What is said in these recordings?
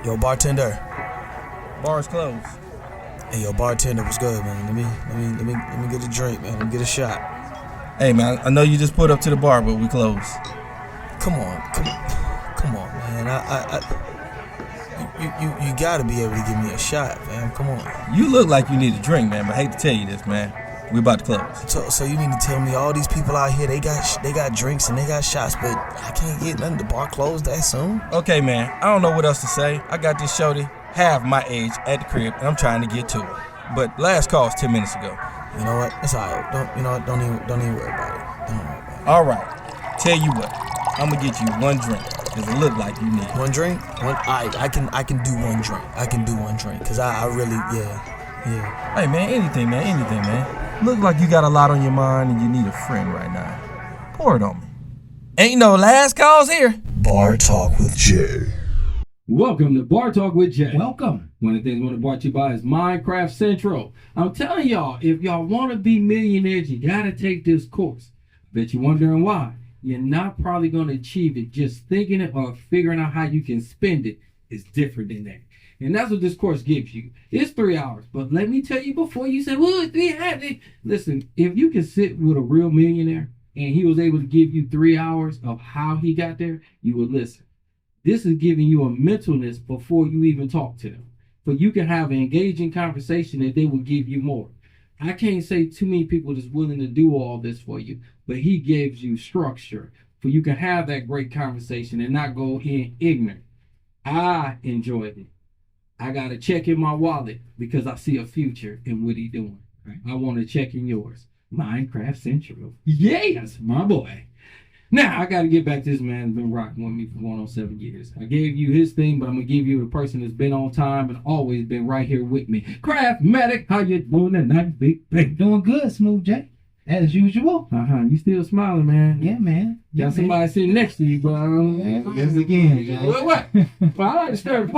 Yo, bartender. Bar's closed. Hey, yo, bartender, what's good, man? Let me get a drink, man. Let me get a shot. Hey, man, I know you just put up to the bar, but we closed. Come on, man. You gotta be able to give me a shot, man. Come on. You look like you need a drink, man, but I hate to tell you this, man. We about to close. So you mean to tell me all these people out here, they got drinks and they got shots, but I can't get nothing. The bar closed that soon? Okay, man, I don't know what else to say. I got this shorty half my age at the crib, and I'm trying to get to her. But last call was 10 minutes ago. You know what? It's alright. Don't even worry about it. Don't worry about it. All right. Tell you what, I'm gonna get you one drink, cause it look like you need one drink. I can do one drink. I can do one drink, cause I really yeah. Hey, man, anything, man. Look like you got a lot on your mind and you need a friend right now. Pour it on me. Ain't no last calls here. Bar Talk with Jay. Welcome to Bar Talk with Jay. Welcome. One of the things I want to brought to you by is Minecraft Central. I'm telling y'all, if y'all want to be millionaires, you got to take this course. Bet you're wondering why. You're not probably going to achieve it. Just thinking it or figuring out how you can spend it is different than that. And that's what this course gives you. It's 3 hours. But let me tell you before you say, well, 3 hours. Listen, if you can sit with a real millionaire and he was able to give you 3 hours of how he got there, you would listen. This is giving you a mentalness before you even talk to them. But you can have an engaging conversation and they will give you more. I can't say too many people that's willing to do all this for you, but he gives you structure for you can have that great conversation and not go in ignorant. I enjoyed it. I got a check in my wallet because I see a future in what he's doing. Right? I want to check in yours. Minecraft Central. Yes, my boy. Now, I got to get back to this man that's been rocking with me for going on 7 years. I gave you his thing, but I'm going to give you the person that's been on time and always been right here with me. Craftmatic, how you doing tonight, big baby? Doing good, Smooth J. As usual. You still smiling, man. Yeah, man. Got somebody sitting next to you, but Yes, again, Jay. What? Well, I understand.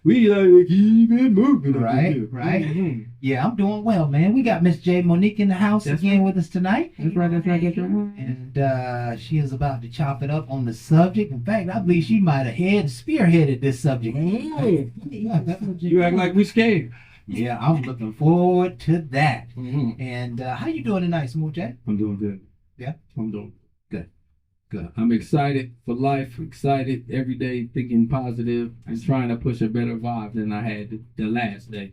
We like to keep it moving. Right. Mm-hmm. Yeah, I'm doing well, man. We got Miss J. Monique in the house again with us tonight. That's right. And she is about to chop it up on the subject. In fact, I believe she might have spearheaded this subject. You act like we scared. Yeah, I'm looking forward to that. Mm-hmm. And how you doing tonight, Smooth J? I'm doing good. Yeah? I'm doing Good. I'm excited for life, excited every day, thinking positive, and trying to push a better vibe than I had the last day.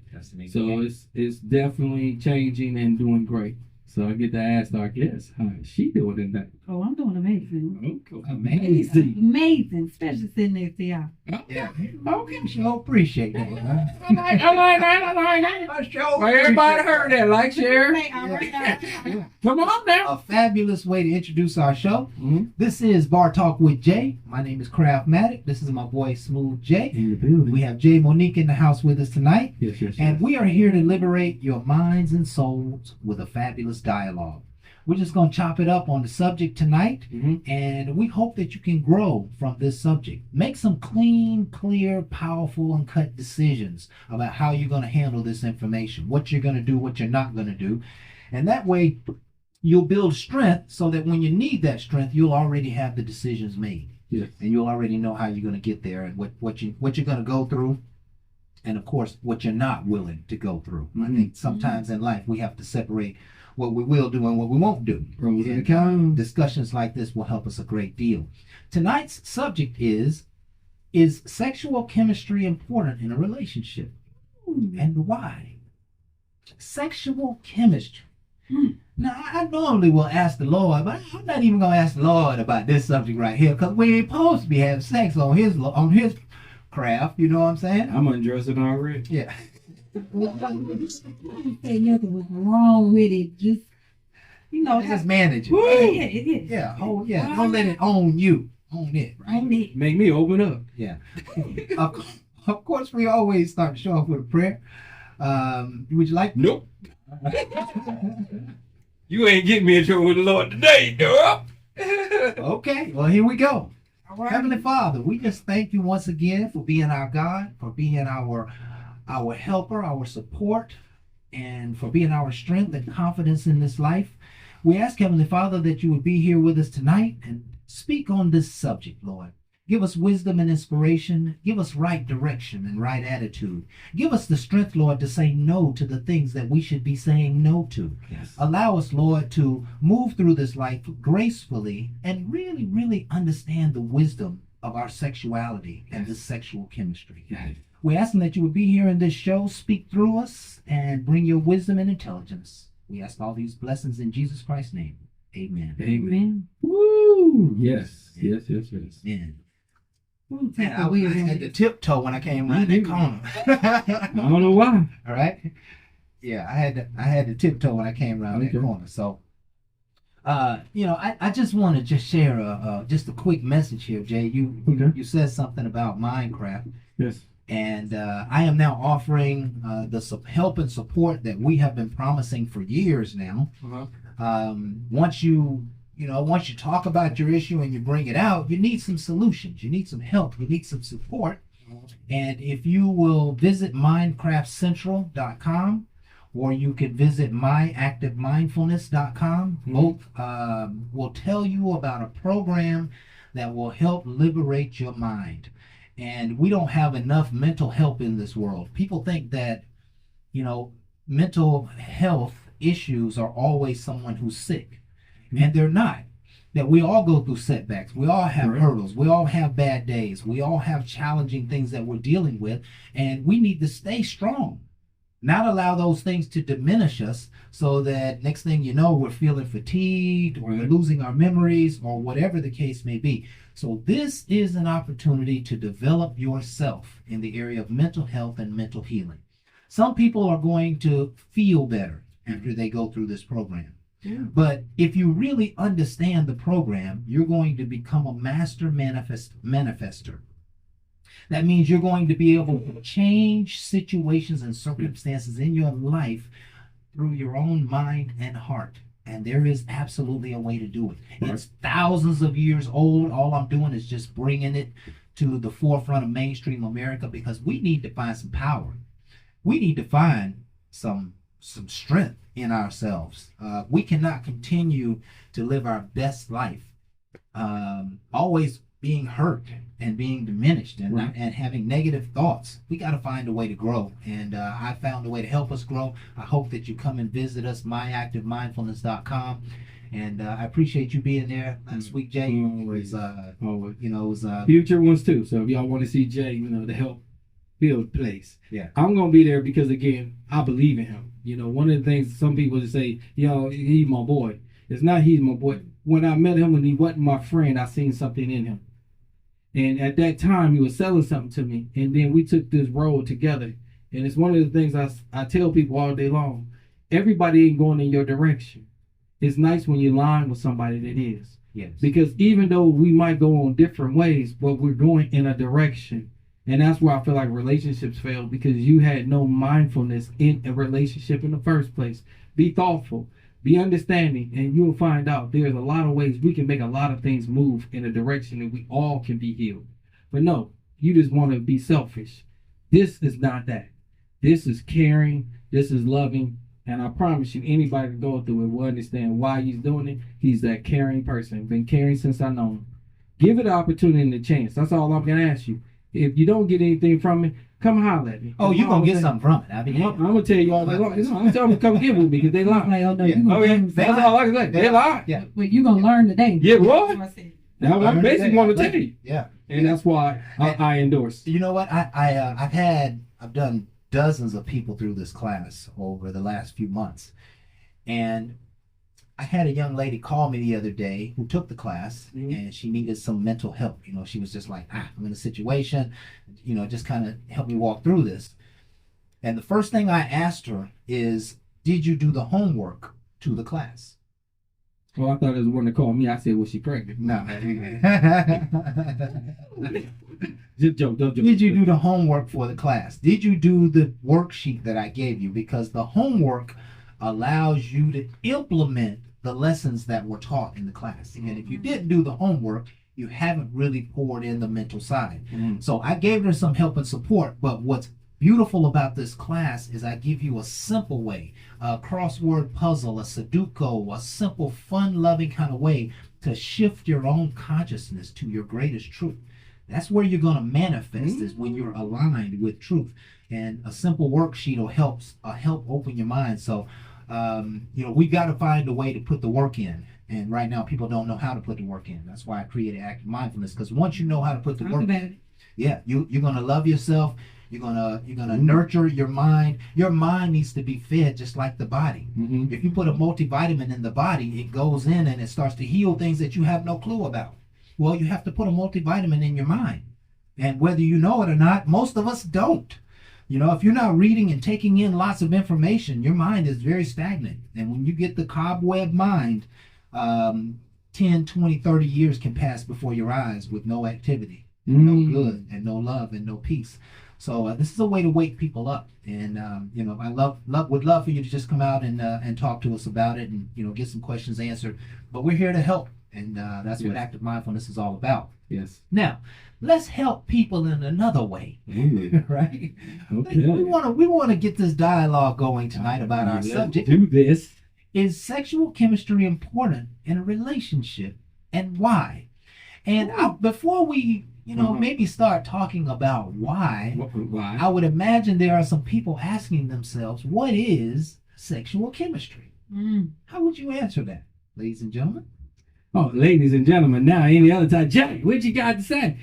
So it's definitely changing and doing great. So I get to ask our guest, how is she doing tonight? Oh, I'm doing amazing. Okay. Amazing. Amazing, especially sitting next to y'all. Yeah. Okay, sure appreciate that. I like that. I sure Well, everybody heard that. Like, share. Hey, all right. Come on now. A fabulous way to introduce our show. Mm-hmm. This is Bar Talk with Jay. My name is Craftmatic. This is my boy Smooth J. In the building. We have Jay Monique in the house with us tonight. Yes. And we are here to liberate your minds and souls with a fabulous dialogue. We're just going to chop it up on the subject tonight, and we hope that you can grow from this subject. Make some clean, clear, powerful, and cut decisions about how you're going to handle this information, what you're going to do, what you're not going to do. And that way, you'll build strength so that when you need that strength, you'll already have the decisions made. Yes. And you'll already know how you're going to get there and what you're going to go through. And of course, what you're not willing to go through. I think sometimes in life, we have to separate what we will do and what we won't do. Pros and cons. Discussions like this will help us a great deal. Tonight's subject is sexual chemistry important in a relationship? And why? Sexual chemistry. Now, I normally will ask the Lord, but I'm not even going to ask the Lord about this subject right here because we ain't supposed to be having sex on his craft, you know what I'm saying? I'm undressing already. Yeah. Say nothing was wrong with it. Just, Just manage it. Yeah, it is. Yeah. Oh, yeah. Don't let it own you. Own it. Right? Own it. Make me open up. Yeah. Of course, we always start the show off with a prayer. Would you like? Nope. You ain't getting me in trouble with the Lord today, girl. Okay. Well, here we go. All right. Heavenly Father, we just thank you once again for being our God, for being our helper, our support, and for being our strength and confidence in this life. We ask, Heavenly Father, that you would be here with us tonight and speak on this subject, Lord. Give us wisdom and inspiration. Give us right direction and right attitude. Give us the strength, Lord, to say no to the things that we should be saying no to. Yes. Allow us, Lord, to move through this life gracefully and really, really understand the wisdom of our sexuality and this sexual chemistry. Yes. We're asking that you would be here in this show, speak through us, and bring your wisdom and intelligence. We ask all these blessings in Jesus Christ's name. Amen. Amen. Woo! Yes. Yes. Amen. Ooh, take Man, the I wheel had in. to tiptoe when I came around that corner. I don't know why. All right. Yeah, I had to tiptoe when I came around that Okay. corner. So, I just want to just share just a quick message here, Jay. Okay. You said something about Minecraft, Yes. and I am now offering the help and support that we have been promising for years now. Uh-huh. Once you talk about your issue and you bring it out, you need some solutions. You need some help. You need some support. And if you will visit mindcraftcentral.com, or you could visit myactivemindfulness.com, both will tell you about a program that will help liberate your mind. And we don't have enough mental help in this world. People think that, mental health issues are always someone who's sick. And they're not. That we all go through setbacks. We all have hurdles. We all have bad days. We all have challenging things that we're dealing with. And we need to stay strong. Not allow those things to diminish us so that next thing you know, we're feeling fatigued or we're losing our memories or whatever the case may be. So this is an opportunity to develop yourself in the area of mental health and mental healing. Some people are going to feel better after they go through this program. Yeah. But if you really understand the program, you're going to become a master manifester. That means you're going to be able to change situations and circumstances in your life through your own mind and heart. And there is absolutely a way to do it. It's thousands of years old. All I'm doing is just bringing it to the forefront of mainstream America because we need to find some power. We need to find some strength in ourselves. We cannot continue to live our best life always being hurt and being diminished and and having negative thoughts. We got to find a way to grow, and I found a way to help us grow. I hope that you come and visit us, myactivemindfulness.com. And I appreciate you being there last week, Jay. Always. It was Future ones too. So if y'all want to see Jay, to help build the place. Yeah. I'm gonna be there because again, I believe in him. One of the things some people just say, he's my boy. It's not he's my boy. When I met him, when he wasn't my friend, I seen something in him. And at that time, he was selling something to me. And then we took this road together. And it's one of the things I tell people all day long. Everybody ain't going in your direction. It's nice when you line with somebody that is. yes. Because even though we might go on different ways, but we're going in a direction. And that's where I feel like relationships fail because you had no mindfulness in a relationship in the first place. Be thoughtful, be understanding, and you'll find out there's a lot of ways we can make a lot of things move in a direction that we all can be healed. But no, you just want to be selfish. This is not that. This is caring. This is loving. And I promise you, anybody that go through it will understand why he's doing it. He's that caring person. Been caring since I know him. Give it an opportunity and a chance. That's all I'm going to ask you. If you don't get anything from it, come holler at me. Oh, you're going to get something from it. I'm going to tell you all day long. I'm going to tell them to come get with me because they lie. Like, oh, no, Yeah. you gonna learn That's today. all I can say. They lie. Yeah. Well, you gonna learn today. Yeah, what? That's what I said. Now, I basically want to tell you. Yeah. And that's why I endorse. You know what? I've done dozens of people through this class over the last few months. And I had a young lady call me the other day who took the class and she needed some mental help. She was just like, I'm in a situation, just kind of help me walk through this. And the first thing I asked her is, did you do the homework to the class? Oh, I thought it was one that called me. I said, was she pregnant? No. Just joke, don't joke. Did you do the homework for the class? Did you do the worksheet that I gave you? Because the homework allows you to implement the lessons that were taught in the class. And if you didn't do the homework, you haven't really poured in the mental side. So I gave her some help and support, but what's beautiful about this class is I give you a simple way, a crossword puzzle, a Sudoku, a simple, fun-loving kind of way to shift your own consciousness to your greatest truth. That's where you're going to manifest is when you're aligned with truth. And a simple worksheet will help open your mind. So, we got to find a way to put the work in. And right now, people don't know how to put the work in. That's why I created active mindfulness. Because once you know how to put the work in, you're gonna love yourself. You're gonna nurture your mind. Your mind needs to be fed just like the body. If you put a multivitamin in the body, it goes in and it starts to heal things that you have no clue about. Well, you have to put a multivitamin in your mind. And whether you know it or not, most of us don't. If you're not reading and taking in lots of information, your mind is very stagnant. And when you get the cobweb mind, 10, 20, 30 years can pass before your eyes with no activity, no good, and no love, and no peace. So this is a way to wake people up. And, I would love for you to just come out and talk to us about it and, get some questions answered. But we're here to help. And that's what active mindfulness is all about. Yes. Now, let's help people in another way, right? Okay. We want to get this dialogue going tonight about our subject. Do this. Is sexual chemistry important in a relationship, and why? And before we, maybe start talking about why, I would imagine there are some people asking themselves, what is sexual chemistry? How would you answer that, ladies and gentlemen? Oh, ladies and gentlemen, now any other time. Jay, what you got to say?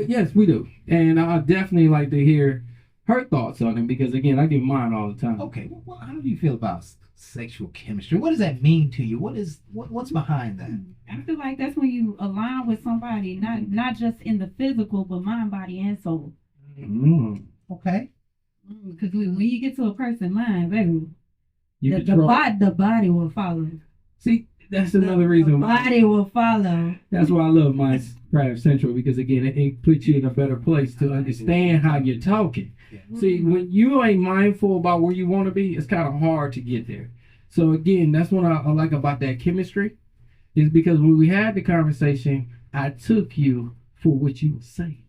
Yes, we do. And I'd definitely like to hear her thoughts on it because, again, I give mine all the time. Okay, well, how do you feel about sexual chemistry? What does that mean to you? What's behind that? I feel like that's when you align with somebody, not just in the physical, but mind, body, and soul. Okay. Because when you get to a person's mind, baby, the the body will follow. See, that's another reason the body will follow. That's why I love my Craft Central because, again, it puts you in a better place to understand how you're talking. See, when you ain't mindful about where you want to be, it's kind of hard to get there. So, again, that's what I like about that chemistry is because when we had the conversation, I took you for what you were saying.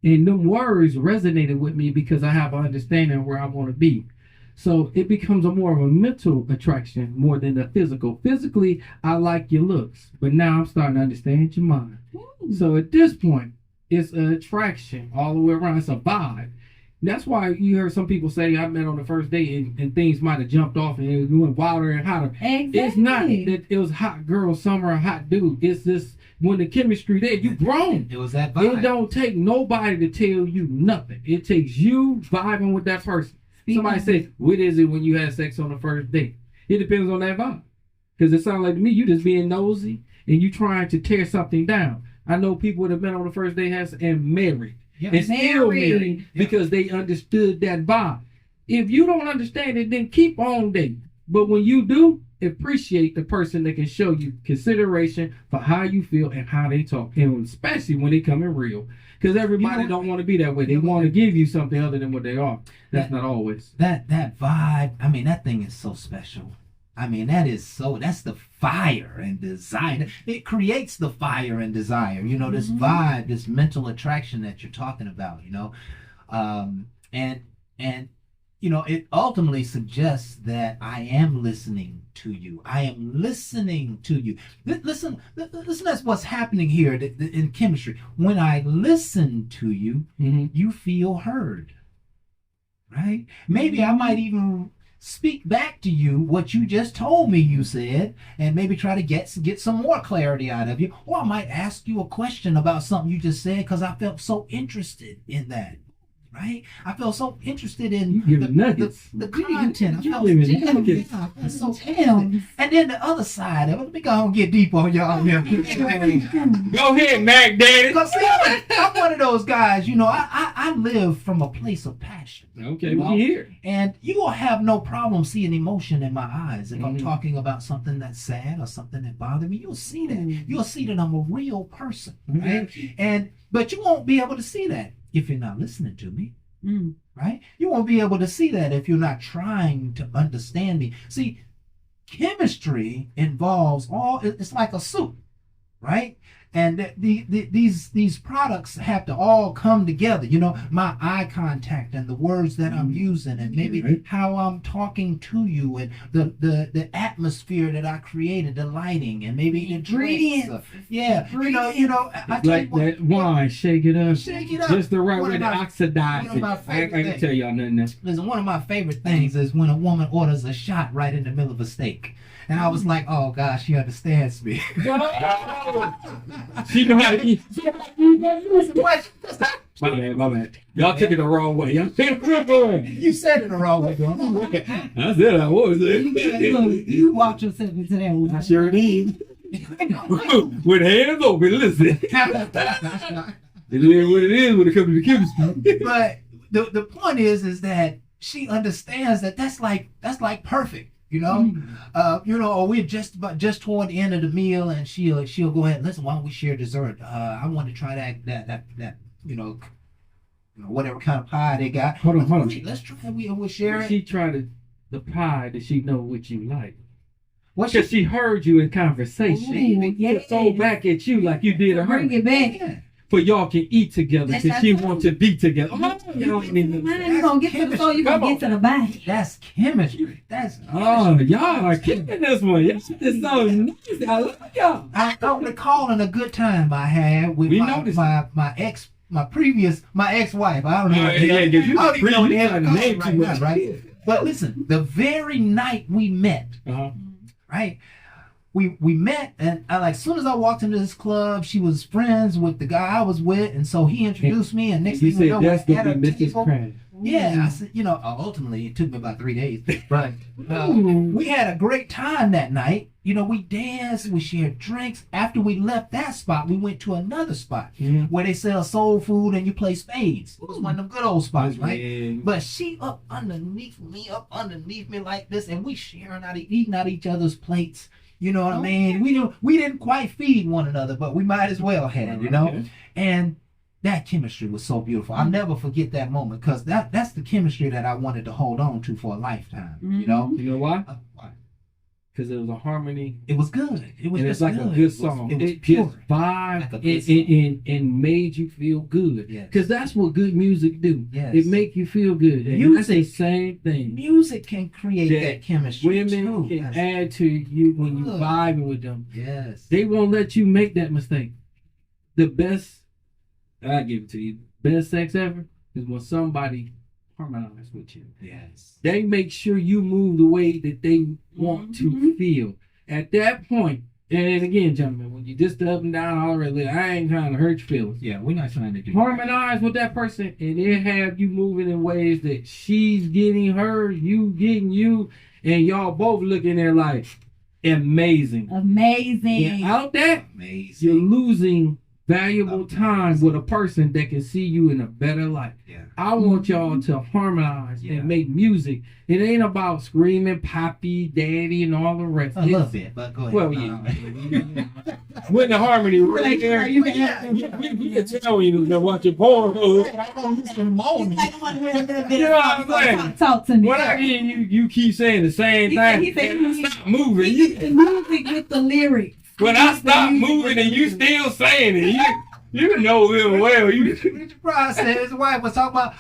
And them words resonated with me because I have an understanding of where I want to be. So it becomes more of a mental attraction more than the physical. Physically, I like your looks, but now I'm starting to understand your mind. So at this point, it's an attraction all the way around. It's a vibe. That's why you heard some people say I met on the first date and things might have jumped off and it went wilder and hotter. Exactly. It's not that it was hot girl summer or hot dude. It's just when the chemistry there, you grown. It was that vibe. It don't take nobody to tell you nothing. It takes you vibing with that person. Somebody says, what is it when you had sex on the first date? It depends on that vibe. Because it sounds like to me, you just being nosy and you trying to tear something down. I know people that have been on the first date and married. And still married because they understood that vibe. If you don't understand it, then keep on dating. But when you do, appreciate the person that can show you consideration for how you feel and how they talk. And especially when they come in real. Because everybody don't want to be that way. They want to give you something other than what they are. That's not always. That vibe, I mean, that thing is so special. I mean, that's the fire and desire. It creates the fire and desire, this vibe, this mental attraction that you're talking about, and it ultimately suggests that I am listening to you. I am listening to you. Listen, that's what's happening here in chemistry. When I listen to you, you feel heard, right? Maybe I might even speak back to you what you just told me you said, and maybe try to get some more clarity out of you. Or I might ask you a question about something you just said because I felt so interested in that. Right? I felt so interested in the content. I felt so interested. And then the other side of it, let me go and get deep on y'all. Go ahead, Mac Daddy. Because see, I'm one of those guys, I live from a place of passion. Okay, we here. And you will have no problem seeing emotion in my eyes. If I'm talking about something that's sad or something that bothers me, you'll see that. You'll see that I'm a real person. Right? But you won't be able to see that if you're not listening to me, right? You won't be able to see that if you're not trying to understand me. See, chemistry involves it's like a soup, right? And these products have to all come together. You know, my eye contact and the words that I'm using, and maybe how I'm talking to you, and the atmosphere that I created, the lighting, and maybe the ingredients. You know. I Like that wine, shake it up. Shake it up. Just the right One way of to my- oxidize one of it. my I favorite can things. tell y'all nothing else. Listen, one of my favorite things is when a woman orders a shot right in the middle of a steak. And I was like, oh gosh, she understands me. She know how to eat. What? My bad. Y'all took it the wrong way. Y'all took it the wrong way. You said it the wrong way, girl. I said I was. You walked yourself into that one. I sure did. With hands open, listen. It is what it is when it comes to chemistry. But the point is that she understands that that's like perfect. You know, or we're just toward the end of the meal, and she'll go ahead. Listen, why don't we share dessert? I want to try that whatever kind of pie they got. Hold on. Let's try it. We'll share When it. she tried the pie, did she know what you like? What Because she heard you in conversation. Ooh, yeah. Throw back at you like you did to her. Bring it back. For y'all can eat together because she wants to be together. Y'all ain't even- Man, you gonna get to the soul, you Come gonna on. get to the body. That's chemistry. That's Oh, y'all are kicking this one. Y'all is so nice. I love y'all. I don't recall a good time I had with We my noticed. my ex-wife. I don't know. Oh, yeah, yeah, you I don't even know what the previous hell to time, call name it too right now, much. right? But listen, the very night we met, Uh-huh. right? We met, and as soon as I walked into this club, she was friends with the guy I was with, and so he introduced me. And next You thing you said know, that's we're at gonna a be Mrs. table. Crane. Yeah, I said, ultimately it took me about 3 days, but we had a great time that night. You know, we danced, we shared drinks. After we left that spot, we went to another spot where they sell soul food and you play spades. It was one of them good old spots, right? Yeah. But she up underneath me like this, and we eating out each other's plates. You know what I mean? We didn't quite feed one another, but we might as well have, Okay. And that chemistry was so beautiful. I'll never forget that moment, because that's the chemistry that I wanted to hold on to for a lifetime. You know? You know why? Why? Because it was a harmony. It was good. It was And just it's like a good song. It was It pure. just vibed Like a good song. and made you feel good. Yes. Because that's what good music do. Yes. It make you feel good. And Music- that's the same thing. Music can create That that chemistry. Women too. can Yes. add to you when you Good. vibing with them. Yes. They won't let you make that mistake. The best, I give it to you, best sex ever is when somebody harmonizes with you. Yes. They make sure you move the way that they want to feel. At that point, and again, gentlemen, when you just up and down already, I ain't trying to hurt your feelings. Yeah, we're not trying to do Harmonize with that person, and it have you moving in ways that she's getting her, you getting you, and y'all both looking there like amazing. Amazing. And out there, amazing. you're losing valuable time with a person that can see you in a better light. Yeah. I want y'all to harmonize Yeah. and make music. It ain't about screaming pappy, daddy, and all the rest. A little bit, but go ahead. Well, yeah. When the harmony right there, you you can can tell when you're watching porn. You know what I'm saying? Talk to me. When I hear you keep saying the same thing. He said and I stop moving. The music with the lyrics. When I stop moving and you still saying it, you know real well. Richard Pryor said his wife was talking about,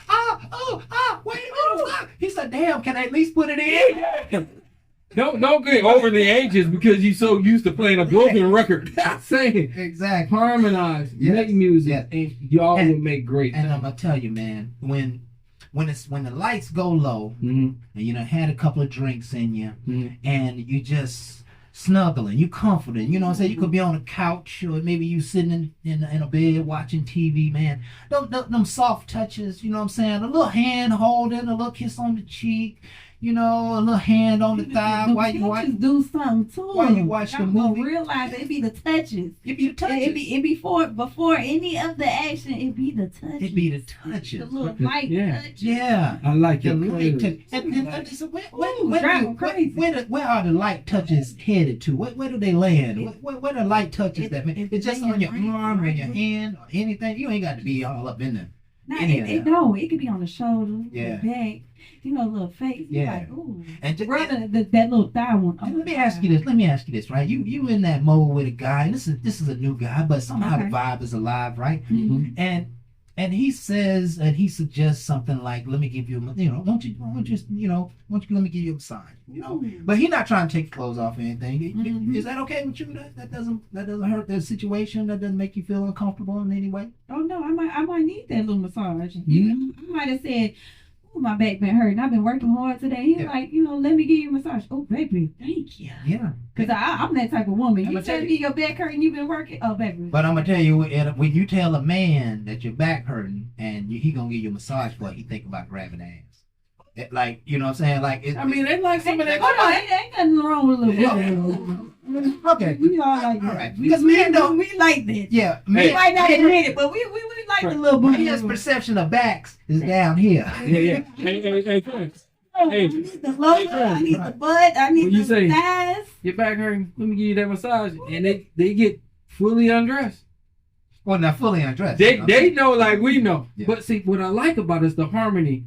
wait a minute, stop. He said, damn, can I at least put it in? Don't get over the ages because you so used to playing a broken record. Not saying Exactly. harmonize, Yes. make music, Yes. and y'all And- will make great. And I'm gonna tell you, man, when the lights go low Mhm. and you done had a couple of drinks in you, Mhm. and you just snuggling, you comforting, you know what I'm saying? You could be on a couch, or maybe you sitting in a bed watching TV, man. Them soft touches, you know what I'm saying? A little hand holding, a little kiss on the cheek, you know, a little hand on the thigh The while you watch. touches do something too. While you watch the Y'all gonna movie. realize it be the touches. It be the touches. It be before any of the action. It be the touches. It be the The touches. little light Yeah. touches. Yeah. I like The it. light touch. And so Ooh, drive 'em crazy. where are the light touches headed to? Where do they land? Where the light touches that man? It's just on your arm or your hand or anything. You ain't got to be all up in there. Not, any it, of it that. don't. It could be on the shoulder, Yeah. the back, little face. You're Yeah. like, ooh. And just, Rather that little thigh one. and let me ask you this, right? You in that mode with a guy, and this is a new guy, but somehow Okay. the vibe is alive, right? Mhm. And he says, and he suggests something like, "Let me give you, won't you, let me give you a massage, Ooh. But he's not trying to take clothes off or anything. Mhm. Is that okay with you? That doesn't hurt the situation. That doesn't make you feel uncomfortable in any way. Oh no, I might need that little massage. Mhm. I might have said, "Oh, my back been hurting. I've been working hard today." He's Yeah. like, let me give you a massage. Oh, baby, thank you. Yeah. Because I'm that type of woman. I'ma You tell tell you. me your back hurting, you've been working. Oh, baby. But I'm gonna tell you, when you tell a man that your back hurting and he gonna give you a massage for it, he think about grabbing ass. Like, you know what I'm saying? Like, I mean, they like some of that. Hold on, ain't nothing wrong with a little. Okay. We all like that. All right. We, Because we, men don't- we like that. yeah, We man, might not admit it, but we like the little booty. his perception of backs is down here. Yeah. Hey, Chris. I Hey. need the lower, I need the butt, I need What you the say? thighs. Your back hurting. Let me give you that massage, and they get fully undressed. Well, not fully undressed. They know like we know. Yeah. But see, what I like about it is the harmony.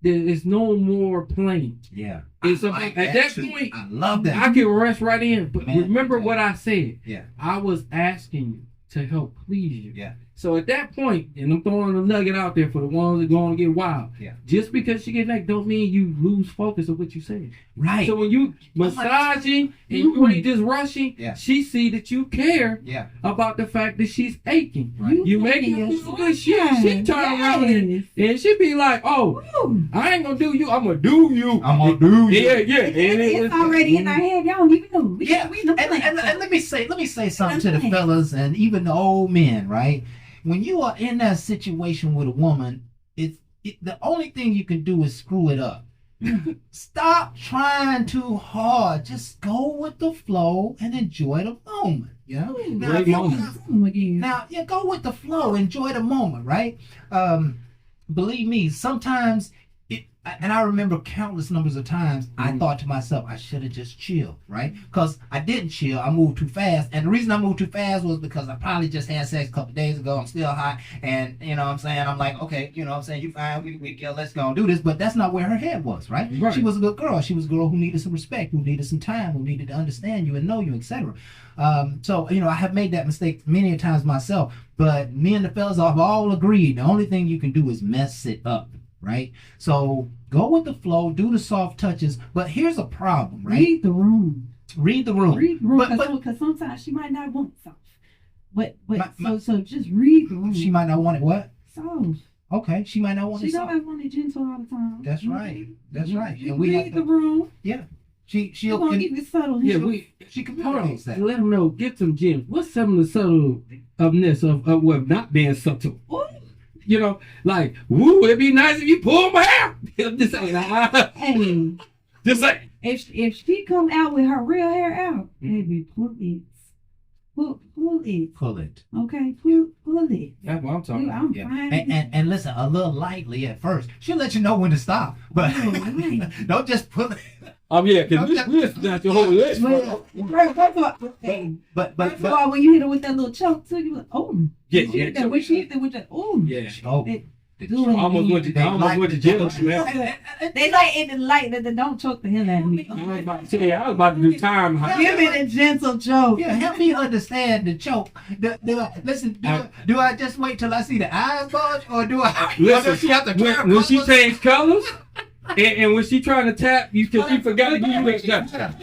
There is no more playing. Yeah. It's I about, like at that too. point, I love that. I can rest right in. But Man, remember yeah. what I said. Yeah. I was asking you to help please you. Yeah. So at that point, and I'm throwing a nugget out there for the ones that going to get wild. Yeah. Just because she get naked don't mean you lose focus of what you said. Right. So when you massaging and you ain't just rushing, Yeah. she see that you care Yeah. about the fact that she's aching. Right. You making her feel good. She turn around and she be like, "Oh, Ooh. I ain't gonna do you. I'm gonna do you. I'm gonna do you. Yeah, yeah." And It's already in our head. Y'all don't even know. Yeah, we know and let me say something to the fellas and even the old men, right? When you are in that situation with a woman, the only thing you can do is screw it up. Stop trying too hard. Just go with the flow and enjoy the moment. You know? Now, Great if you- moment. Again. Now, yeah, go with the flow. Enjoy the moment, right? Believe me, sometimes, and I remember countless numbers of times, I thought to myself, I should have just chilled, right? Because I didn't chill. I moved too fast. And the reason I moved too fast was because I probably just had sex a couple of days ago. I'm still hot. And, you know what I'm saying? I'm like, okay, you know what I'm saying? You fine. Let's go and do this. But that's not where her head was, right? Right. She was a good girl. She was a girl who needed some respect, who needed some time, who needed to understand you and know you, etc. So, you know, I have made that mistake many times myself. But me and the fellas have all agreed the only thing you can do is mess it up, right? So go with the flow, do the soft touches. But here's a problem, right? Read the room. Read the room. Read the room. But Because sometimes she might not want soft. But My- so just read the room. she might not want it what? Soft. Okay, she might not want She it soft. don't want it gentle all the time. That's right. That's right. You And we read have the to, room. she'll You're going to keep it subtle. Yeah, she hold on. communicates that. Let them know. Get some gems. What's some of the subtleness of what not being subtle? Ooh. You know, like, woo, it'd be nice if you pull my hair. Just saying. Hey, Just saying. if she come out with her real hair out, baby, pull it. Pull it. Pull it. Okay, pull it. That's what I'm talking about. I'm Yeah. fine. And listen, a little lightly at first. She'll let you know when to stop. But right. don't just pull it. Yeah, because we'll snatch your whole list. Well, first of all, But first of all, when you hit her with that little choke, too, you like, oh. Yeah, She hit that, yeah. when she hit that with that, oh. Yeah. oh, It- the do it. I almost went to jail, man. They like it, that don't choke the hell out of me. I was about to say, I was about to do time. Give me the gentle choke. Yeah, help me understand the choke. Do I just wait till I see the eyes bulge, or do I? Listen, or does she have to turn when she colors? changed colors, and when she trying to tap you, because she forgot to give you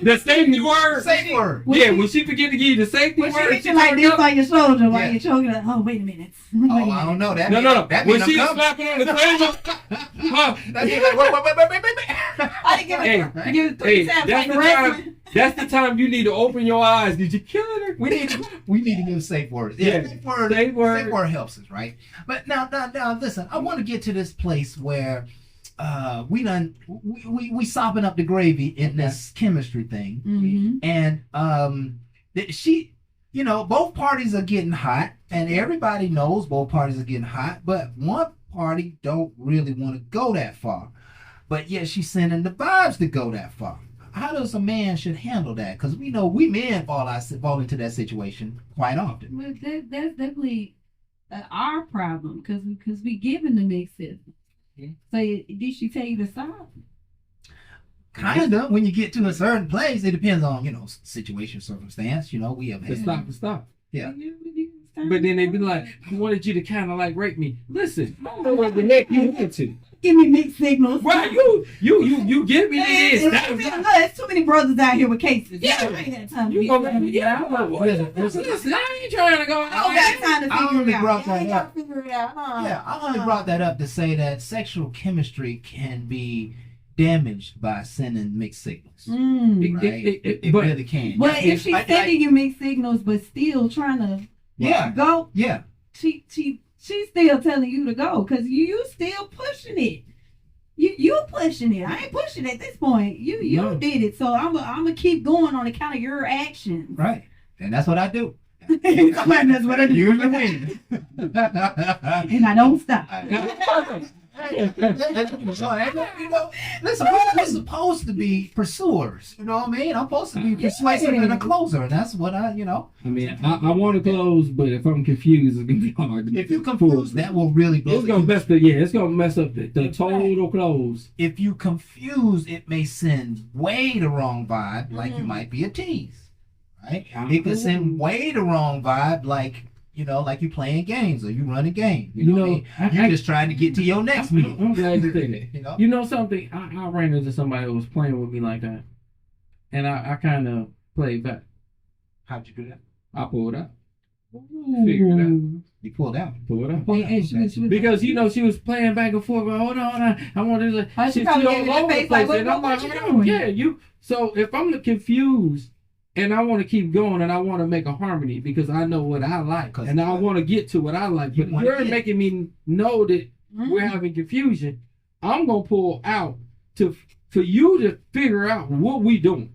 the safety word. Safe word. Yeah, when she forget to give you the safety When she word, hit you like turned this up. on your shoulder while Yeah. you're choking, like, oh, wait a minute. Oh, I don't know that. No. That When means she I'm coming. slapping on the table, huh? That means like, wait. I didn't give it. Hey, Give it 3 times that's like the wrestling. time. That's the time you need to open your eyes. Did you kill her? We need to give safe words. Yeah, Safe word. safe word. Safe word helps us, right? But now, listen. I want to get to this place where we sopping up the gravy in this chemistry thing, Mm-hmm. and she, you know, both parties are getting hot, and everybody knows both parties are getting hot, but one party don't really want to go that far, but yet she's sending the vibes to go that far. How does a man should handle that? Because we know we men fall into that situation quite often. Well, that's definitely our problem because we giving the mixed signals. So did she tell you to stop? Kinda. When you get to a certain place, it depends on situation, circumstance. We have had. Stop. Yeah. But then they be like, I wanted you to kind of like rape me. Listen, I don't know what the heck you into. Give me mixed signals. Right, you give me this. There's too many brothers out here with cases. Yeah. I ain't had time to You be gonna listen, I ain't trying to go. I don't got time to I figure only it out. brought I ain't that got up. to figure it out. Yeah, I only brought that up to say that sexual chemistry can be damaged by sending mixed signals. Right? It but- really can. But if she's sending you mixed signals, but still trying to go, yeah, she's still telling you to go because you still pushing it. You pushing it. I ain't pushing it at this point. You did it, so I'm gonna keep going on account of your actions. right, and that's what I do. That's what I do. Usually win. And I don't stop. Listen, we're supposed to be pursuers. You know what I mean? I'm supposed to be persuasive and a closer, and that's what I mean, I want to close, but if I'm confused, it's gonna be hard. If you confuse, that will really blow. It's gonna mess up the total close. If you confuse, it may send way the wrong vibe, like you might be a tease, right? It could send way the wrong vibe, like like you playing games or you run a game. You know what I mean? You're just trying to get to your next meal. I'm glad you think that. You know something? I ran into somebody who was playing with me like that, and I kind of played back. How'd you do that? I pulled out. Figured it out. You pulled out. Pulled out. And she was Because she was playing back and forth. Hold on, I wanted to. She probably gave you that face like, and I'm like, yeah, So if I'm confused and I want to keep going and I want to make a harmony because I know what I like and I want to get to what I like, but you're making me know that we're having confusion. I'm gonna pull out for you to figure out what we doing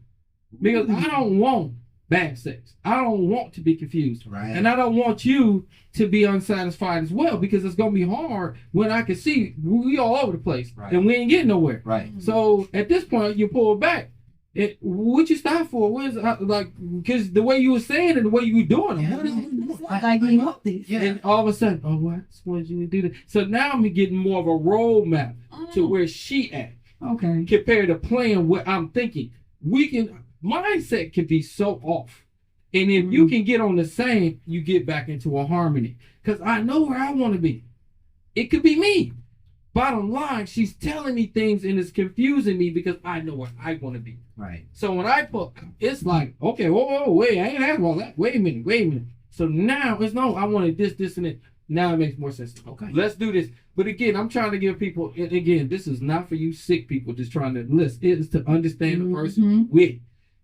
because I don't want bad sex. I don't want to be confused. Right. And I don't want you to be unsatisfied as well because it's going to be hard when I can see we all over the place and we ain't getting nowhere. Right. So at this point, you pull back. What you stop for? What is because the way you were saying it, the way you were doing it. like you want this. Yeah. And all of a sudden, what you do that? So now I'm getting more of a roadmap to where she at. Okay. Compared to playing what I'm thinking. Mindset can be so off. And if you can get on the same, you get back into a harmony. Because I know where I want to be. It could be me. Bottom line, she's telling me things and it's confusing me because I know where I want to be. Right. So when I put, it's like, okay, whoa, wait, I ain't asked all that. Wait a minute. So now it's no, I wanted this, and it. Now it makes more sense. Okay, let's do this. But again, I'm trying to give people, and again, this is not for you sick people just trying to listen. It is to understand the person with.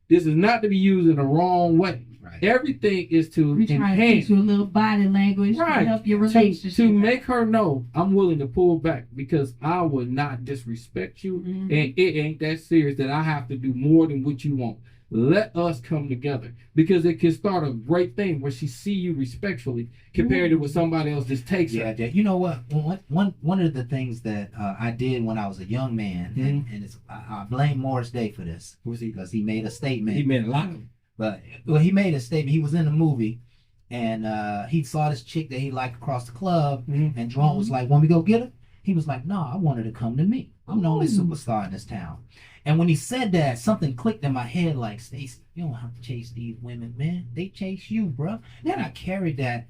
This is not to be used in the wrong way. Right. Everything is to We try to enhance. teach you a little body language to help your relationship. To make her know I'm willing to pull back because I will not disrespect you. And it ain't that serious that I have to do more than what you want. Let us come together because it can start a great thing where she see you respectfully compared to what somebody else just takes her. Yeah, you know what? One of the things that I did when I was a young man, and it's, I blame Morris Day for this, because he made a statement. He made a lot of them. But he made a statement. He was in a movie, and he saw this chick that he liked across the club, and Jerome was like, "Want me to go get her?" He was like, "No, I want her to come to me. I'm the only superstar in this town." And when he said that, something clicked in my head like, "Stacey, you don't have to chase these women, man. They chase you, bro." And I carried that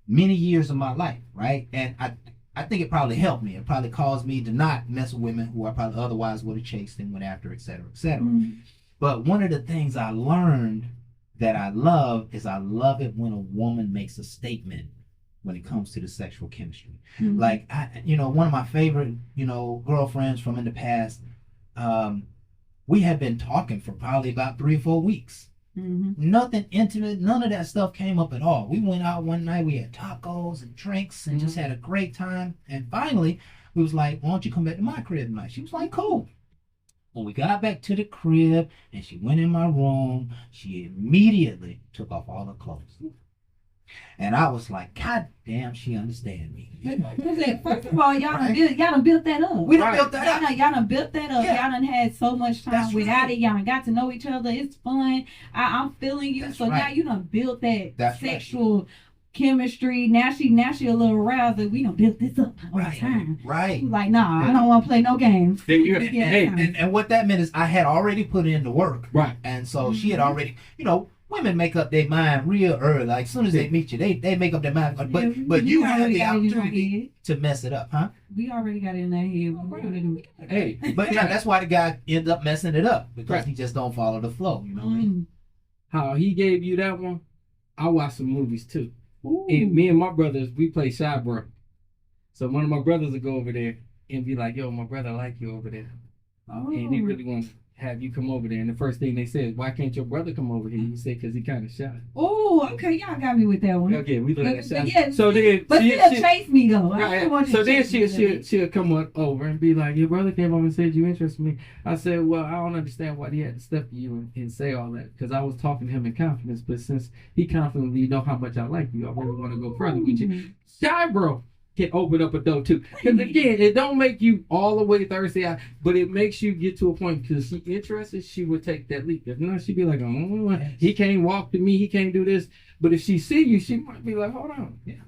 many years of my life, right? And I think it probably helped me. It probably caused me to not mess with women who I probably otherwise would have chased and went after, et cetera, et cetera. But one of the things I learned that I love is I love it when a woman makes a statement when it comes to the sexual chemistry. Like, one of my favorite, girlfriends from in the past, we had been talking for probably about 3 or 4 weeks. Nothing intimate, none of that stuff came up at all. We went out one night, we had tacos and drinks and just had a great time. And finally, we was like, "Why don't you come back to my crib tonight?" She was like, "Cool." When we got back to the crib and she went in my room, she immediately took off all her clothes. And I was like, "God damn, she understand me." First of all, y'all done built that up. We done built that up. Y'all done built that up. Yeah. Y'all done had so much time That's without right. it. Y'all done got to know each other. It's fun. I'm feeling you. That's so right. now you done built that That's sexual chemistry. Now she a little aroused that we don't build this up all the time. Right. Like, nah, I don't want to play no games. And what that meant is I had already put in the work. Right. And so she had already, women make up their mind real early. Like, as soon as they meet you, they make up their mind. But you have the opportunity to mess it up, huh? We already got it in that head. Hey. But yeah, that's why the guy ends up messing it up. Because he just don't follow the flow, you know what I mean? How he gave you that one, I watched some movies too. Ooh. And me and my brothers, we play shy bro. So one of my brothers will go over there and be like, yo, my brother like you over there. Oh. And he really wants to have you come over there. And the first thing they said is, why can't your brother come over here? You say, because he kind of shy. Oh, okay. Y'all got me with that one. Okay, we look at that. Yeah, so then, but still chase me though. Right. So then she'll come over and be like, your brother came over and said you interest me. I said, well, I don't understand why he had to step to you and say all that, because I was talking to him in confidence. But since he confidently know how much I like you, I really want to go further with you. Shy bro can open up a door too. Because again, it don't make you all the way thirsty, but it makes you get to a point, because she interested, she would take that leap. If not, she'd be like, oh, he can't walk to me, he can't do this. But if she see you, she might be like, hold on. Yeah.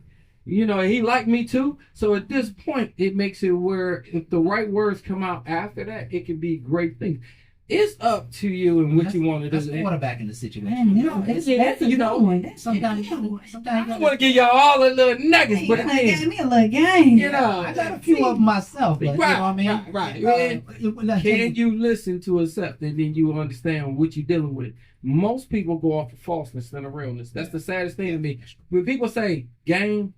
He liked me too. So at this point, it makes it where if the right words come out after that, it can be great things. It's up to you and what you want to do. That's quarterback in the situation. That's a one. Sometimes I want to give y'all all the little nuggets, but again, me a little game. I got a few of them myself. But, right, you know what I mean? Right. Can you listen to accept, and then you will understand what you're dealing with? Most people go off of falseness than a realness. That's the saddest thing to me. When people say game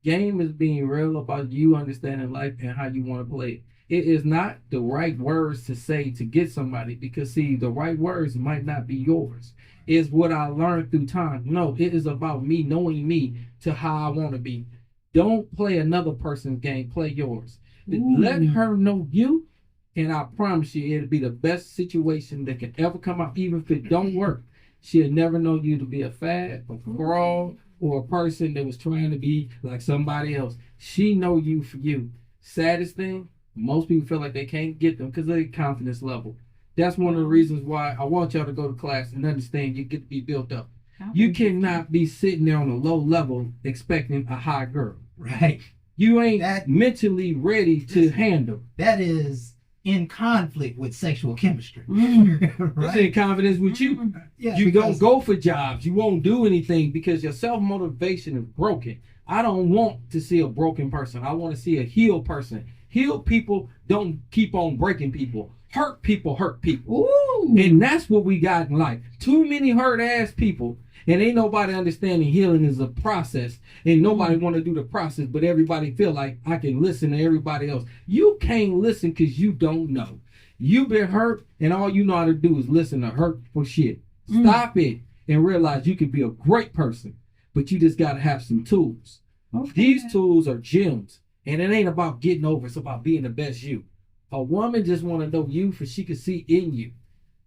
is being real about you understanding life and how you want to play it. It is not the right words to say to get somebody, because see, the right words might not be yours. It's what I learned through time. No, it is about me knowing me to how I want to be. Don't play another person's game, play yours. Let her know you, and I promise you it'll be the best situation that can ever come out. Even if it don't work, she'll never know you to be a fad, a fraud, or a person that was trying to be like somebody else. She know you for you. Saddest thing, most people feel like they can't get them because of their confidence level. That's one of the reasons why I want y'all to go to class and understand you get to be built up. You cannot be sitting there on a low level expecting a high girl. Right. You ain't mentally ready to handle. That is in conflict with sexual chemistry. Right? It's in Right? confidence with you. Yeah, You don't because- go for jobs. You won't do anything because your self-motivation is broken. I don't want to see a broken person. I want to see a healed person. Healed people don't keep on breaking people. Hurt people hurt people. Ooh. And that's what we got in life. Too many hurt ass people. And ain't nobody understanding healing is a process. And nobody want to do the process, but everybody feel like I can listen to everybody else. You can't listen because you don't know. You've been hurt, and all you know how to do is listen to hurtful shit. Stop it and realize you can be a great person, but you just got to have some tools. Okay. These tools are gems. And it ain't about getting over. It's about being the best you. A woman just want to know you for she can see in you.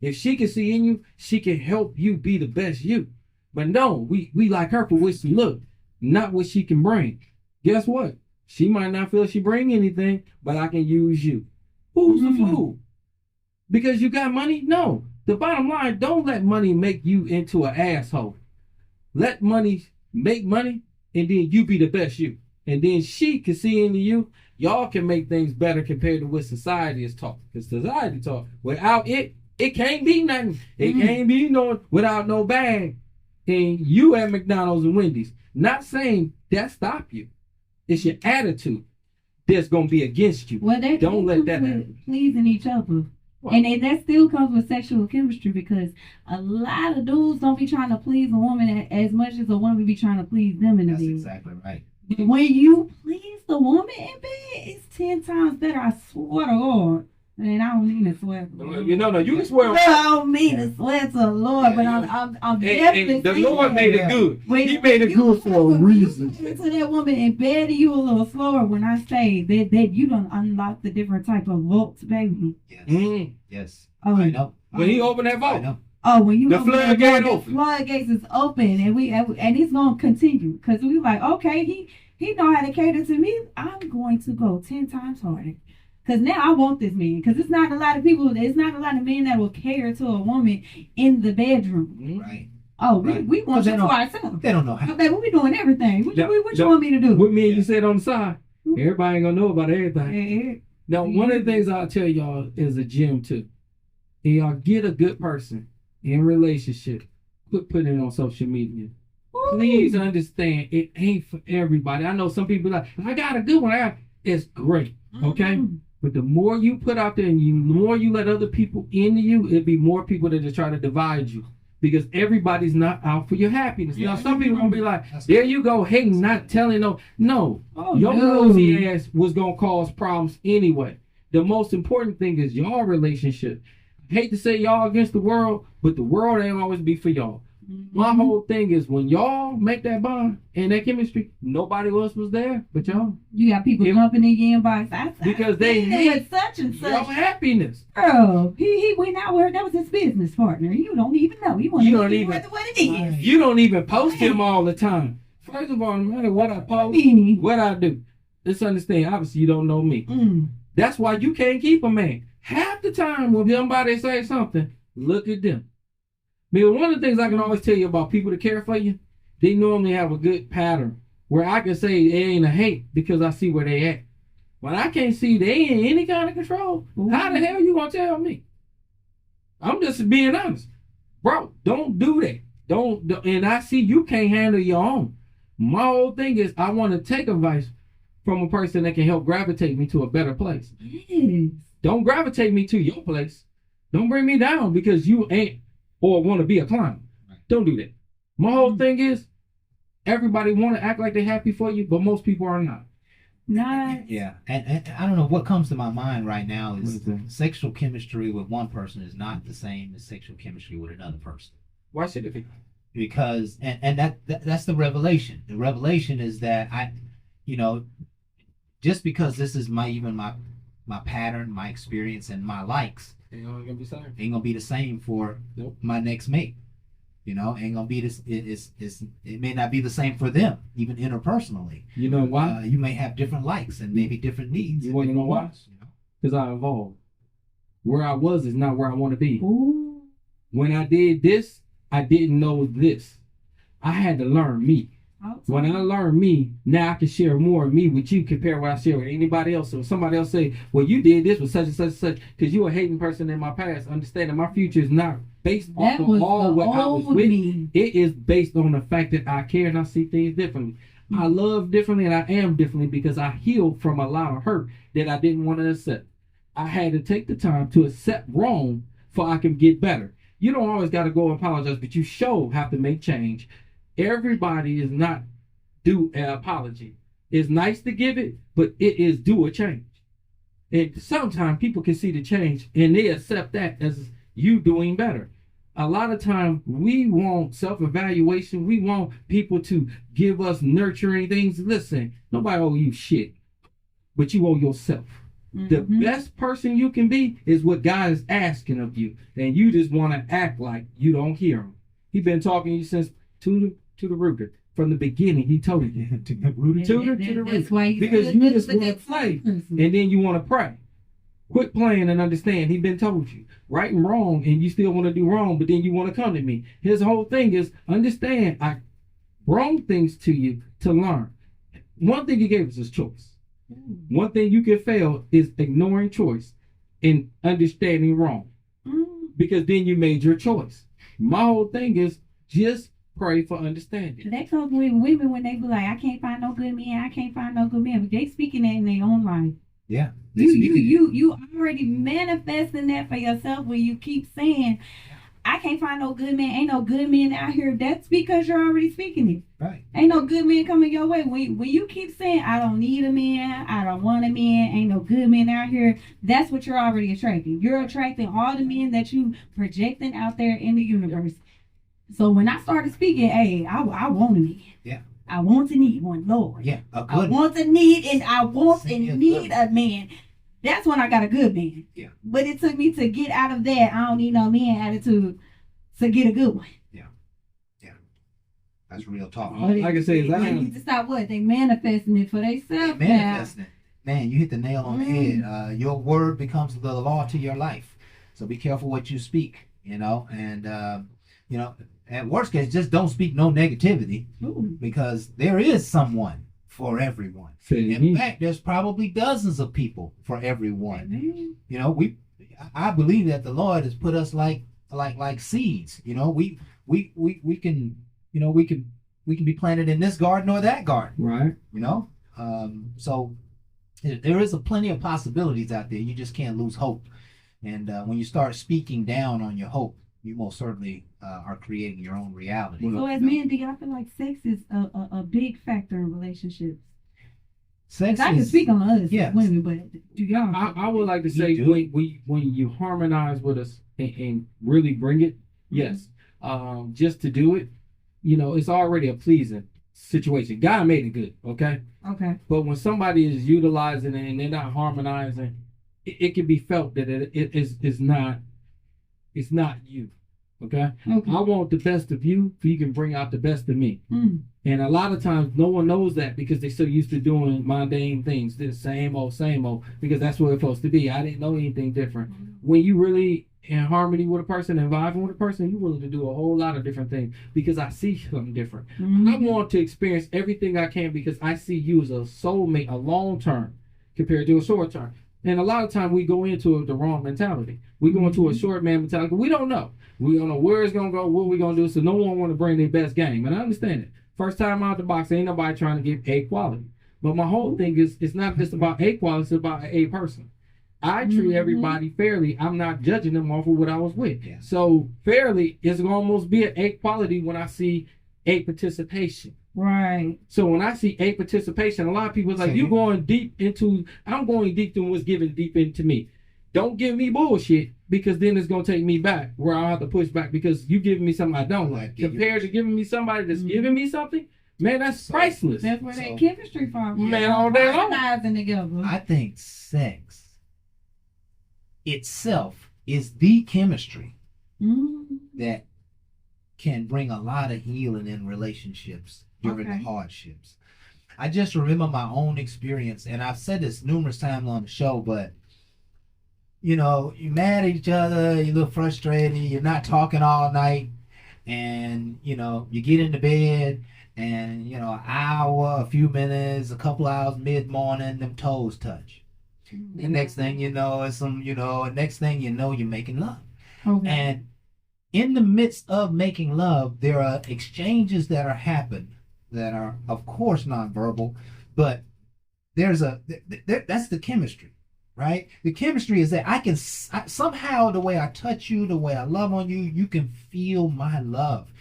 If she can see in you, she can help you be the best you. But no, we like her for what she look, not what she can bring. Guess what? She might not feel she bring anything, but I can use you. Who's the fool? Because you got money? No. The bottom line, don't let money make you into an asshole. Let money make money, and then you be the best you. And then she can see into you. Y'all can make things better compared to what society is taught. Because society taught, without it can't be nothing. It can't be without no bag. And you at McDonald's and Wendy's. Not saying that stop you. It's your attitude that's going to be against you. Well, that Don't let that comes happen. with pleasing each other. Well, And that still comes with sexual chemistry, because a lot of dudes don't be trying to please a woman as much as a woman be trying to please them in the That's bed. exactly right. When you please the woman in bed, it's 10 times better. I swear to God. And I don't mean to swear. no, you can swear. I don't mean to swear to the Lord, but I'm definitely And the saying Lord made it good. when He made it good for a reason. You to that woman in bed, you a little slower. When I say that you done unlock the different type of vaults, baby. Yes. Yes. Oh. I know. When he opened that I vault. know. Oh, when you The open that floodgate door, open. the floodgates is open, and it's gonna continue, because we like, okay, he know how to cater to me. I'm going to go 10 times harder, because now I want this man. Because it's not a lot of men that will cater to a woman in the bedroom. Right. Oh, Right. we want Because you to ourselves. They don't know how. Okay, we doing everything. What you want me to do? What me and you said on the side, everybody ain't gonna know about everything. Eh, Now, one of the things I'll tell y'all is a gem too. And y'all get a good person in relationship. Quit putting it on social media. Please understand it ain't for everybody. I know some people like, I got a good one. It's great. Okay? But the more you put out there and the more you let other people into you, it'll be more people that just try to divide you. Because everybody's not out for your happiness. Now, some people gonna be like, there you go, hating, not telling no. No. Your nosy ass was gonna cause problems anyway. The most important thing is your relationship. I hate to say y'all against the world, but the world ain't always be for y'all. My whole thing is when y'all make that bond and that chemistry, nobody else was there but y'all. You got people jumping in your inbox. Because they hate with such and such. your happiness. Girl, he went out where that was his business partner. You don't even know. You want to know what it is. You don't even post him all the time. First of all, no matter what I post, what I do, just understand, obviously you don't know me. That's why you can't keep a man. Half the time when somebody say something, look at them. I mean, one of the things I can always tell you about people that care for you, they normally have a good pattern where I can say they ain't a hate because I see where they at. When I can't see they in any kind of control, how the hell you gonna tell me? I'm just being honest. Bro, don't do that. Don't, and I see you can't handle your own. My whole thing is I want to take advice from a person that can help gravitate me to a better place. Yes. Don't gravitate me to your place. Don't bring me down because you ain't or want to be a client. Don't do that. My whole thing is everybody want to act like they're happy for you, but most people are not. Not. Yeah, and I don't know what comes to my mind right now is sexual chemistry with one person is not the same as sexual chemistry with another person. Why should it be? Because that's the revelation. The revelation is that just because this is my pattern, my experience, and my likes, Ain't gonna be same. Ain't gonna be the same for my next mate. Ain't gonna be this. It may not be the same for them, even interpersonally. You know why? You may have different likes and maybe different needs. You want to know why? Because I evolved. Where I was is not where I want to be. Ooh. When I did this, I didn't know this. I had to learn me. When I learned me, now I can share more of me with you compared to what I share with anybody else. So if somebody else say, well, you did this with such and such and such, because you a hating person in my past, understand that my future is not based off of all what I was with. It is based on the fact that I care and I see things differently. I love differently and I am differently because I healed from a lot of hurt that I didn't want to accept. I had to take the time to accept wrong so I can get better. You don't always got to go and apologize, but you sure have to make change. Everybody is not due an apology. It's nice to give it, but it is due a change. And sometimes people can see the change and they accept that as you doing better. A lot of times we want self-evaluation. We want people to give us nurturing things. Listen, nobody owe you shit, but you owe yourself. The best person you can be is what God is asking of you. And you just want to act like you don't hear him. He's been talking to you since to the Ruger. From the beginning, he told you to the root. That's why because you just want to play, and then you want to pray. Quit playing and understand. He been told you right and wrong, and you still want to do wrong, but then you want to come to me. His whole thing is understand. I brought things to you to learn. One thing he gave us is choice. One thing you can fail is ignoring choice and understanding wrong, because then you made your choice. My whole thing is just pray for understanding. That comes with women when they be like, I can't find no good man, I can't find no good man. But they speaking that in their own life. Yeah. You already manifesting that for yourself when you keep saying, I can't find no good man, ain't no good men out here. That's because you're already speaking it. Right. Ain't no good men coming your way. When you keep saying, I don't need a man, I don't want a man, ain't no good men out here, that's what you're already attracting. You're attracting all the men that you projecting out there in the universe. So when I started speaking, hey, I want a man. Yeah. I want to need one, Lord. Yeah. I want to need and I want and need a man. That's when I got a good man. Yeah. But it took me to get out of that I don't need no man attitude to get a good one. Yeah. Yeah. That's real talk. Like I say, they need to stop what? They manifesting it for themselves. Manifesting it. Man, you hit the nail on the head. Your word becomes the law to your life. So be careful what you speak, and at worst case, just don't speak no negativity, Ooh. because there is someone for everyone. Say In fact, there's probably dozens of people for everyone. Amen. You know, I believe that the Lord has put us like seeds. You know, we can, you know, we can be planted in this garden or that garden. Right. You know, so there is plenty of possibilities out there. You just can't lose hope. And when you start speaking down on your hope, you most certainly are creating your own reality. So as men, do y'all feel like sex is a big factor in relationships? Sex I can is, speak on us yes. as women, but do y'all? I would like to say You when you harmonize with us and really bring it, yes. Just to do it, you know, it's already a pleasing situation. God made it good, okay? Okay. But when somebody is utilizing it and they're not harmonizing, it can be felt that it's not you, okay? Okay. I want the best of you so you can bring out the best of me. Mm. And a lot of times no one knows that because they're so used to doing mundane things, the same old, because that's what it's supposed to be. I didn't know anything different. When you really in harmony with a person and vibing with a person, you're willing to do a whole lot of different things because I see something different. Mm-hmm. I want to experience everything I can because I see you as a soulmate, a long term compared to a short term. And a lot of time we go into the wrong mentality. We go into a short man mentality. We don't know. We don't know where it's going to go, what we're going to do. So no one want to bring their best game. And I understand it. First time out the box, ain't nobody trying to give A quality. But my whole thing is, it's not just about A quality, it's about a person. I treat everybody fairly. I'm not judging them off of what I was with. Yeah. So fairly is going to almost be an A quality when I see A participation. Right. So when I see A participation, a lot of people are like, Same. you going deep into, I'm going deep into what's given deep into me. Don't give me bullshit because then it's going to take me back where I'll have to push back because you giving me something I don't like. Compared to giving me somebody that's giving me something, man, that's priceless. That's where that So- chemistry from. Man, all day long. Harmonizing together. I think sex itself is the chemistry Mm. that can bring a lot of healing in relationships during Okay. the hardships. I just remember my own experience, and I've said this numerous times on the show, but you know, you're mad at each other, you're a little frustrated, you're not talking all night, and you know, you get into bed, and you know, an hour, a few minutes, a couple hours mid-morning, them toes touch. The next thing you know, it's next thing you know, you're making love. Okay. And in the midst of making love, there are exchanges that are happening that are, of course, nonverbal, but that's the chemistry, right? The chemistry is that somehow the way I touch you, the way I love on you, you can feel my love.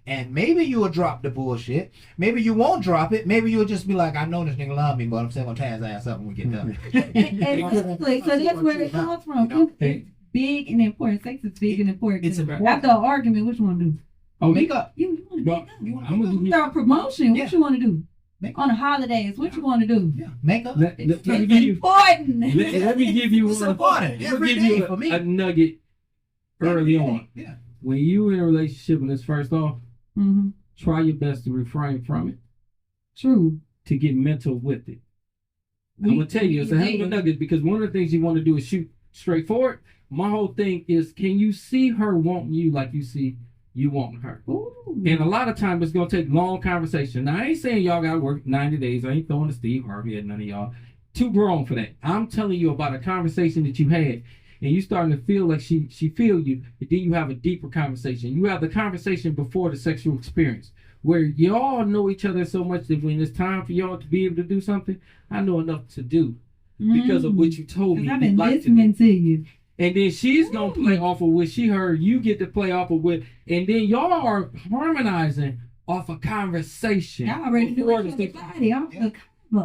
And maybe you'll drop the bullshit. Maybe you won't drop it. Maybe you'll just be like, I know this nigga love me, but I'm still gonna tear his ass up when we get done. Exactly. So that's where it comes from. You know, It's big and important. Sex is big and important. It's important. After an argument, what you want to do? Oh, Make up. You want to Well, make up. I'm gonna give you, After a promotion, Yeah. what you want to do? Make On the holidays, what you want to do? Yeah, make up. let me It's give you, important. let me give you It's one. important. I'm Every gonna give day you for me. a nugget early on. Yeah. When you in a relationship and it's first off, Mm-hmm. try your best to refrain from it, True. to get mental with it. I'm gonna tell you, it's a hell of a nugget because one of the things you want to do is shoot straight forward. My whole thing is, can you see her wanting you like you see you wanting her? Ooh. And a lot of times it's gonna take long conversation. Now I ain't saying y'all gotta work 90 days. I ain't throwing the Steve Harvey at none of y'all. Too grown for that. I'm telling you about a conversation that you had, and you starting to feel like she feel you. And then you have a deeper conversation. You have the conversation before the sexual experience, where y'all know each other so much that when it's time for y'all to be able to do something, I know enough to do because of what you told me. I've you'd been like to do. listening to you. And then she's gonna play off of what she heard. You get to play off of what, and then y'all are harmonizing off a conversation. Y'all already knew before each the other's sex- body. I'm Yeah.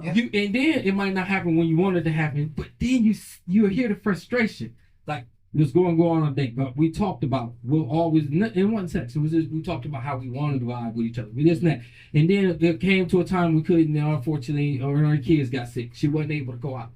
Yeah. You, and then it might not happen when you want it to happen, but then you hear the frustration. Like, let's go on a date, but we talked about we'll always, it wasn't sex. It was just, we talked about how we wanted to vibe with each other, with this and that. And then it came to a time we couldn't. And unfortunately, or her kids got sick. She wasn't able to go out.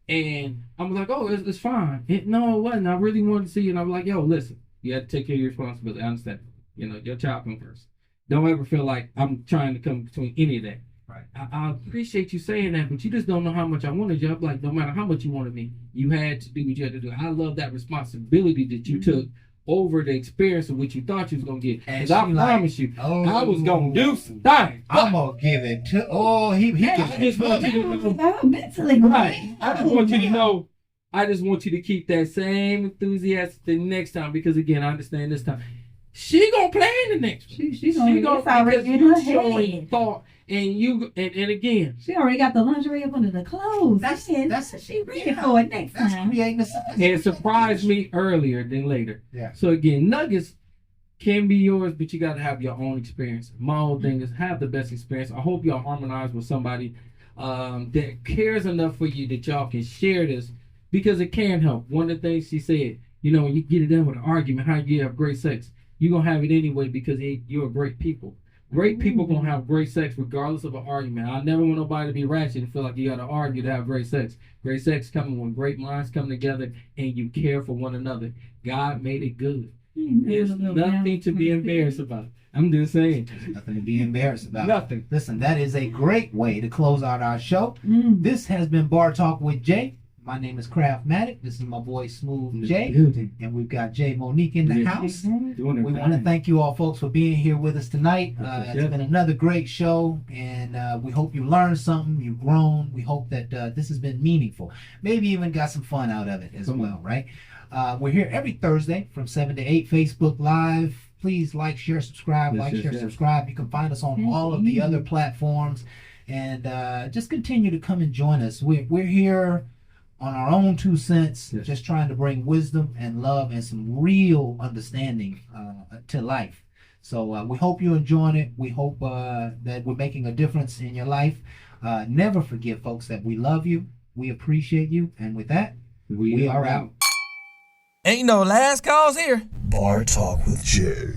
And I'm like, oh, it's fine. No, it wasn't. I really wanted to see you. And I was like, yo, listen, you have to take care of your responsibility. I understand. You know, your child comes first. Don't ever feel like I'm trying to come between any of that. Right. I appreciate you saying that, but you just don't know how much I wanted you. I'm like, no matter how much you wanted me, you had to do what you had to do. I love that responsibility that you took over the experience of what you thought you was gonna get. And Because I she like, promise you, oh, I was gonna do some things. I'm gonna give it to. Oh, he I just want you to know. Mentally, Right. I just want you to know. I just want you to keep that same enthusiasm the next time, because again, I understand this time she gonna play in the next one. She's already because in you her showing head. thought and again. She already got the lingerie up under the clothes. That's she ready for it next That's time. creating a. It surprised me earlier than later. Yeah. So again, nuggets can be yours, but you got to have your own experience. My whole thing is have the best experience. I hope y'all harmonize with somebody that cares enough for you that y'all can share this, because it can help. One of the things she said, when you get it done with an argument, how you have great sex, you're going to have it anyway because you're great people. Great people going to have great sex regardless of an argument. I never want nobody to be ratchet and feel like you got to argue to have great sex. Great sex coming when great minds come together and you care for one another. God made it good. There's nothing to be embarrassed about. I'm just saying. There's nothing to be embarrassed about. Nothing. Listen, that is a great way to close out our show. This has been Bar Talk with Jay. My name is Craftmatic. This is my boy Smooth Jay. And we've got Jay Monique in the house. We want to thank you all, folks, for being here with us tonight. It's been another great show, and we hope you learned something, you've grown. We hope that this has been meaningful. Maybe even got some fun out of it as well, right? We're here every Thursday from 7 to 8, Facebook Live. Please like, share, subscribe, subscribe. You can find us on all of the other platforms. And just continue to come and join us. We're here on our own 2 cents, just trying to bring wisdom and love and some real understanding to life. So we hope you're enjoying it. We hope that we're making a difference in your life. Never forget, folks, that we love you. We appreciate you. And with that, we are out. Ain't no last calls here. Bar Talk with Jay.